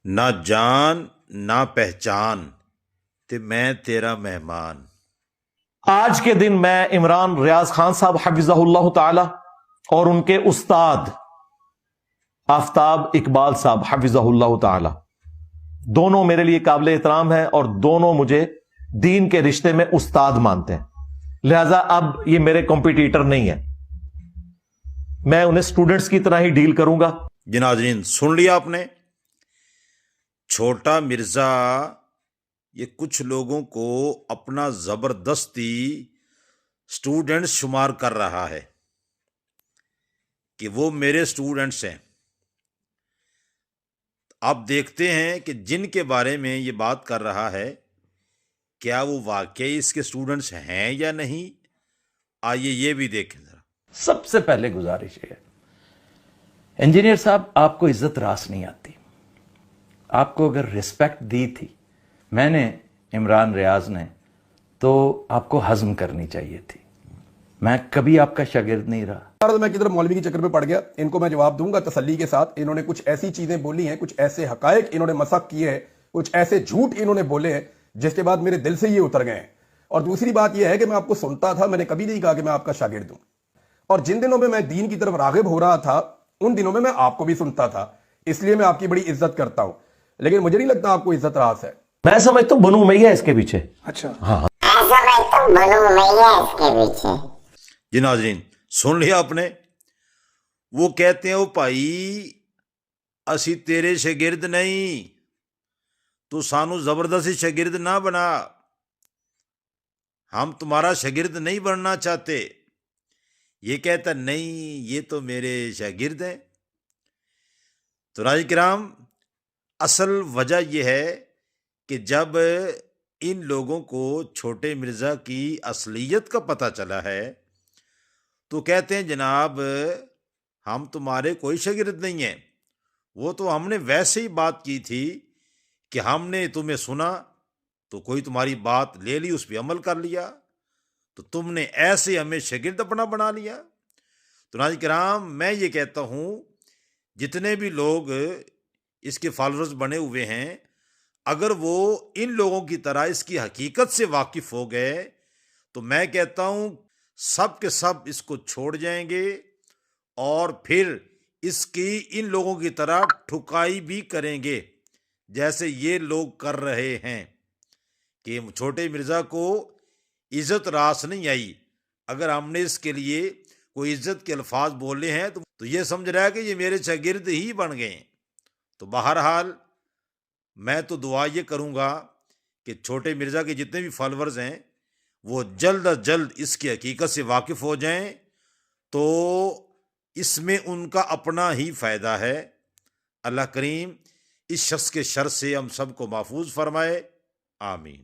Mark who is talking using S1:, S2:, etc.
S1: نہ جان نہ پہچان تے میں تیرا مہمان۔
S2: آج کے دن میں عمران ریاض خان صاحب حفظہ اللہ تعالی اور ان کے استاد آفتاب اقبال صاحب حفظہ اللہ تعالی دونوں میرے لیے قابل احترام ہیں اور دونوں مجھے دین کے رشتے میں استاد مانتے ہیں، لہذا اب یہ میرے کمپٹیٹر نہیں ہیں، میں انہیں اسٹوڈنٹس کی طرح ہی ڈیل کروں گا۔
S1: جی ناظرین، سن لیا آپ نے، چھوٹا مرزا یہ کچھ لوگوں کو اپنا زبردستی اسٹوڈنٹ شمار کر رہا ہے کہ وہ میرے اسٹوڈنٹس ہیں۔ آپ دیکھتے ہیں کہ جن کے بارے میں یہ بات کر رہا ہے کیا وہ واقعی اس کے اسٹوڈنٹس ہیں یا نہیں، آئیے یہ بھی دیکھیں ذرا۔
S3: سب سے پہلے گزارش ہے انجینئر صاحب، آپ کو عزت راس نہیں آتی۔ آپ کو اگر رسپیکٹ دی تھی میں نے، عمران ریاض نے، تو آپ کو ہضم کرنی چاہیے تھی۔ میں کبھی آپ کا شاگرد نہیں رہا۔
S4: میں کدھر مولوی کے چکر پہ پڑ گیا، ان کو میں جواب دوں گا تسلی کے ساتھ۔ انہوں نے کچھ ایسی چیزیں بولی ہیں، کچھ ایسے حقائق انہوں نے مسخ کیے ہیں، کچھ ایسے جھوٹ انہوں نے بولے ہیں جس کے بعد میرے دل سے یہ اتر گئے ہیں۔ اور دوسری بات یہ ہے کہ میں آپ کو سنتا تھا، میں نے کبھی نہیں کہا کہ میں آپ کا شاگرد ہوں، اور جن دنوں میں دین کی طرف راغب ہو رہا تھا ان دنوں میں آپ کو بھی سنتا تھا، اس لیے میں آپ کی بڑی عزت کرتا ہوں، لیکن مجھے نہیں لگتا آپ کو عزت راس ہے۔
S2: میں سمجھتا ہوں بنو امیہ اس کے پیچھے۔
S4: اچھا،
S1: جی ناظرین، سن لیا آپ نے، وہ کہتے ہیں او بھائی اسی تیرے شاگرد نہیں، تو سانو زبردستی شاگرد نہ بنا، ہم تمہارا شاگرد نہیں بننا چاہتے۔ یہ کہتا نہیں یہ تو میرے شاگرد ہیں۔ تو ناظرین کرام، اصل وجہ یہ ہے کہ جب ان لوگوں کو چھوٹے مرزا کی اصلیت کا پتہ چلا ہے تو کہتے ہیں جناب ہم تمہارے کوئی شاگرد نہیں ہیں، وہ تو ہم نے ویسے ہی بات کی تھی کہ ہم نے تمہیں سنا تو کوئی تمہاری بات لے لی، اس پہ عمل کر لیا، تو تم نے ایسے ہمیں شاگرد اپنا بنا لیا۔ تو ناظرین کرام، میں یہ کہتا ہوں جتنے بھی لوگ اس کے فالوورز بنے ہوئے ہیں، اگر وہ ان لوگوں کی طرح اس کی حقیقت سے واقف ہو گئے تو میں کہتا ہوں سب کے سب اس کو چھوڑ جائیں گے اور پھر اس کی ان لوگوں کی طرح ٹھکائی بھی کریں گے جیسے یہ لوگ کر رہے ہیں کہ چھوٹے مرزا کو عزت راس نہیں آئی۔ اگر ہم نے اس کے لیے کوئی عزت کے الفاظ بولے ہیں تو یہ سمجھ رہا ہے کہ یہ میرے شاگرد ہی بن گئے ہیں۔ تو بہرحال میں تو دعا یہ کروں گا کہ چھوٹے مرزا کے جتنے بھی فالورز ہیں وہ جلد از جلد اس کی حقیقت سے واقف ہو جائیں، تو اس میں ان کا اپنا ہی فائدہ ہے۔ اللہ کریم اس شخص کے شر سے ہم سب کو محفوظ فرمائے، آمین۔